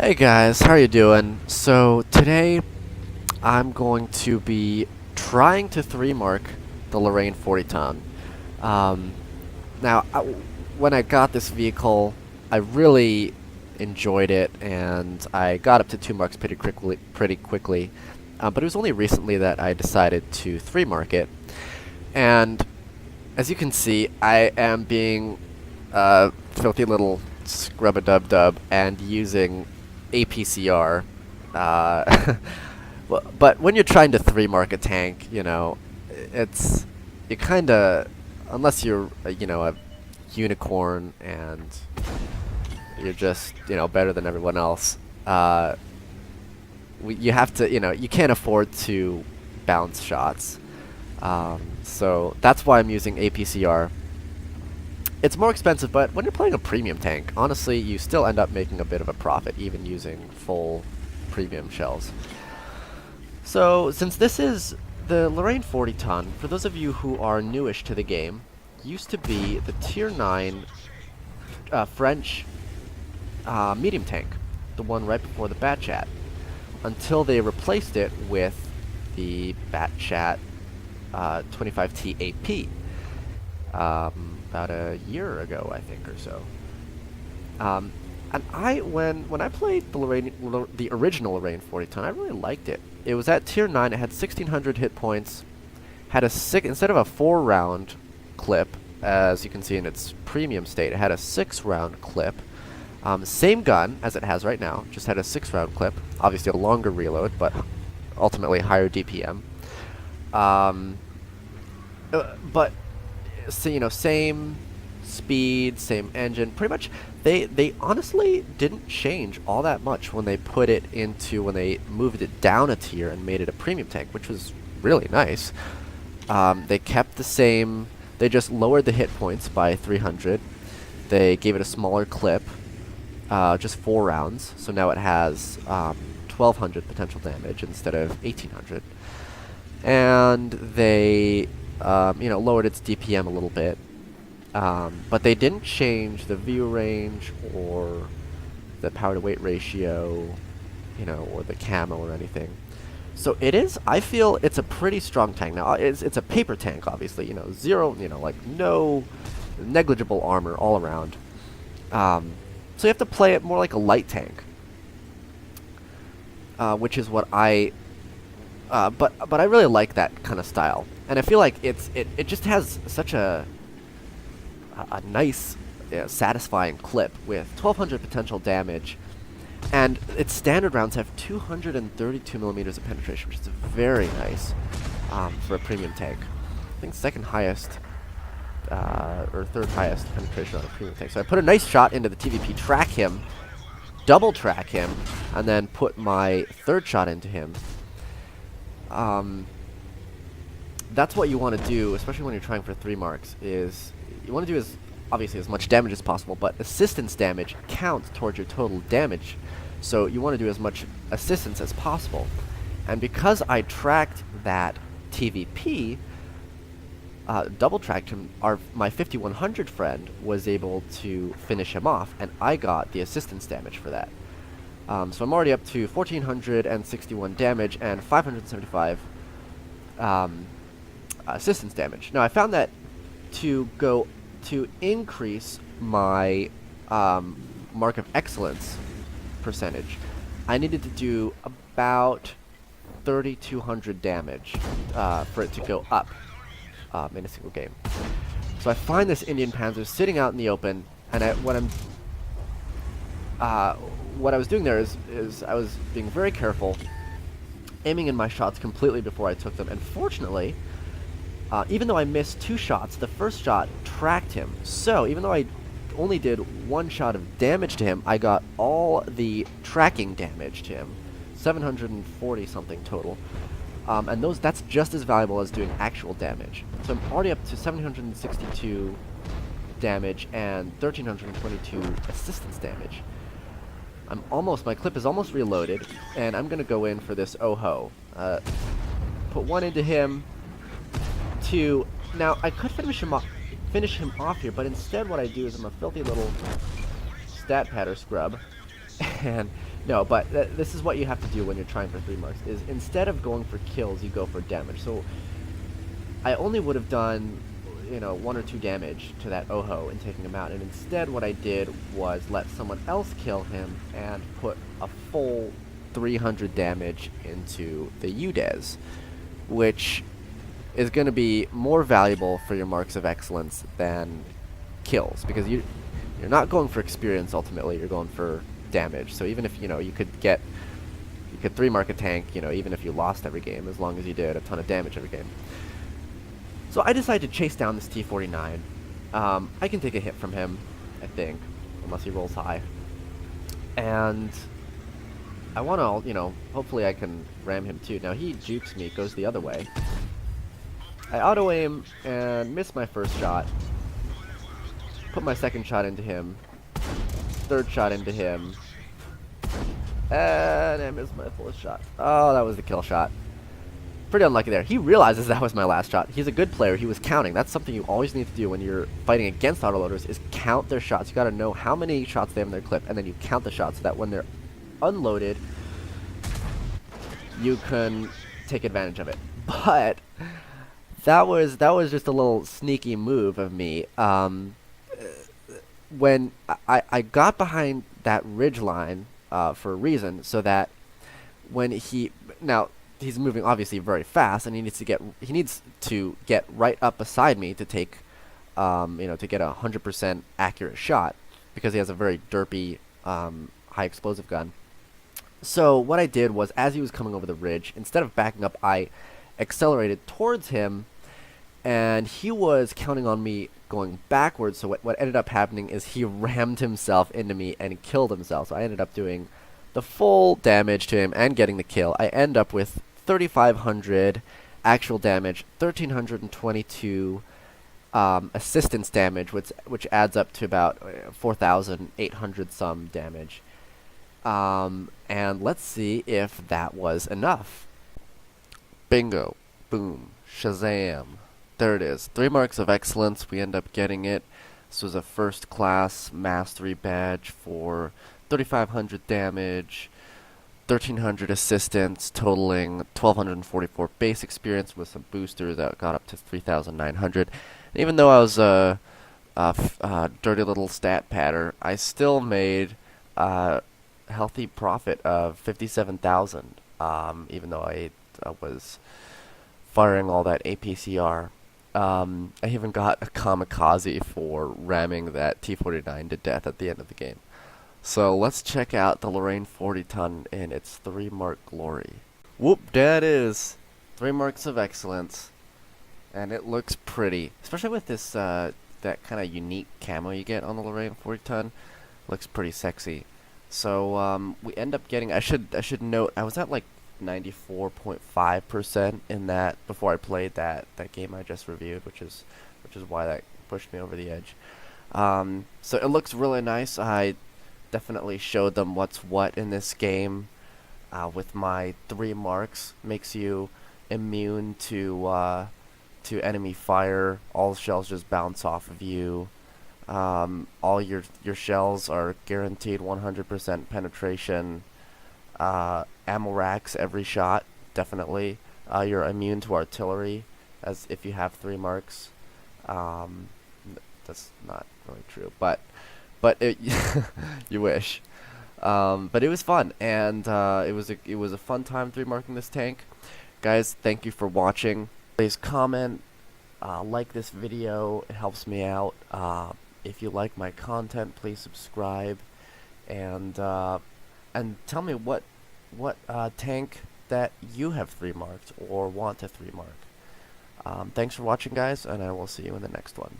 Hey guys, how are you doing? So today I'm going to be trying to 3-mark the Lorraine 40t. Um, now, when I got this vehicle, I really enjoyed it, and I got up to 2 marks pretty quickly. But it was only recently that I decided to 3-mark it. And as you can see, I am being a filthy little scrub-a-dub-dub and using APCR. Uh, but when you're trying to 3-mark a tank, it's you kind of, unless you're a unicorn and you're just better than everyone else. You have to, you can't afford to bounce shots. So that's why I'm using APCR. It's more expensive, but when you're playing a premium tank, honestly, you still end up making a bit of a profit, even using full premium shells. So, since this is the Lorraine 40t, for those of you who are newish to the game, used to be the Tier 9 French medium tank, the one right before the Batchat, until they replaced it with the Batchat 25T AP. About a year ago, I think, or so. And when I played the original Lorraine 40t, I really liked it. It was at tier 9. It had 1,600 hit points. Had instead of a 4-round clip, as you can see in its premium state, it had a 6-round clip. Same gun as it has right now, just had a 6-round clip. Obviously a longer reload, but ultimately higher DPM. But so, same speed, same engine. Pretty much, they honestly didn't change all that much when they when they moved it down a tier and made it a premium tank, which was really nice. They kept the same. They just lowered the hit points by 300. They gave it a smaller clip, just 4 rounds. So now it has 1,200 potential damage instead of 1,800. And they lowered its DPM a little bit, but they didn't change the view range or the power to weight ratio, or the camo or anything. So I feel it's a pretty strong tank. Now, it's a paper tank, obviously, zero, like no negligible armor all around. So you have to play it more like a light tank, which is what but I really like that kind of style. And I feel like it just has such a nice, satisfying clip with 1,200 potential damage, and its standard rounds have 232 millimeters of penetration, which is very nice for a premium tank. I think second highest or third highest penetration on a premium tank. So I put a nice shot into the TVP, track him, double track him, and then put my third shot into him. That's what you want to do, especially when you're trying for 3 marks, is you want to do obviously as much damage as possible, but assistance damage counts towards your total damage. So you want to do as much assistance as possible. And because I tracked that TVP, double tracked him, my 5100 friend was able to finish him off, and I got the assistance damage for that. So I'm already up to 1,461 damage and 575 assistance damage. Now I found that to increase my mark of excellence percentage, I needed to do about 3,200 damage for it to go up in a single game. So I find this Indian Panzer sitting out in the open, and what I was doing there is I was being very careful, aiming in my shots completely before I took them. And fortunately, even though I missed 2 shots, the first shot tracked him. So even though I only did 1 shot of damage to him, I got all the tracking damage to him, 740 something total. And that's just as valuable as doing actual damage. So I'm already up to 762 damage and 1,322 assistance damage. My clip is almost reloaded, and I'm gonna go in for this oh-ho. Put 1 into him, 2. Now I could finish him off here, but instead what I do is I'm a filthy little stat patter scrub, and No, but this is what you have to do when you're trying for 3 marks, is instead of going for kills, you go for damage. So I only would have done, 1 or 2 damage to that Oho and taking him out, and instead what I did was let someone else kill him and put a full 300 damage into the Udez, which is going to be more valuable for your marks of excellence than kills, because you're not going for experience ultimately, you're going for damage. So even if you could 3 mark a tank, even if you lost every game, as long as you did a ton of damage every game. So I decided to chase down this T-49. I can take a hit from him, I think, unless he rolls high. And I want to, hopefully I can ram him too. Now he jukes me, goes the other way. I auto-aim and miss my first shot. Put my second shot into him. Third shot into him. And I missed my fourth shot. Oh, that was the kill shot. Pretty unlucky there. He realizes that was my last shot. He's a good player. He was counting. That's something you always need to do when you're fighting against autoloaders, is count their shots. You gotta know how many shots they have in their clip, and then you count the shots so that when they're unloaded, you can take advantage of it. But that was just a little sneaky move of me. When I got behind that ridge line for a reason, so that when he's moving obviously very fast, and he needs to get right up beside me to take to get a 100% accurate shot, because he has a very derpy high explosive gun. So what I did was, as he was coming over the ridge, instead of backing up, I accelerated towards him, and he was counting on me going backwards. So what ended up happening is he rammed himself into me and killed himself. So I ended up doing the full damage to him and getting the kill. I end up with 3,500 actual damage, 1,322 assistance damage, which adds up to about 4,800 some damage. And let's see if that was enough. Bingo. Boom. Shazam. There it is. 3 marks of excellence. We end up getting it. This was a first class mastery badge for 3,500 damage, 1,300 assistance, totaling 1,244 base experience with some boosters that got up to 3,900. And even though I was a dirty little stat patter, I still made healthy profit of 57,000, even though I was firing all that APCR. I even got a kamikaze for ramming that T-49 to death at the end of the game. So let's check out the Lorraine 40t in its 3 mark glory. Whoop, there it is. 3 marks of excellence. And it looks pretty, especially with this that kind of unique camo you get on the Lorraine 40t. Looks pretty sexy. So we end up getting, I should note, I was at like 94.5% in that before I played that game I just reviewed, which is why that pushed me over the edge. So it looks really nice. I definitely showed them what's what in this game with my 3 marks. Makes you immune to enemy fire. All shells just bounce off of you. All your shells are guaranteed 100% penetration. Ammo racks every shot, definitely. You're immune to artillery, as if you have 3 marks. That's not really true, but it you wish. But it was fun, and it was a fun time 3 marking this tank. Guys, thank you for watching. Please comment, like this video. It helps me out. If you like my content, please subscribe, and tell me what tank that you have 3 marked or want to 3 mark. Thanks for watching, guys, and I will see you in the next one.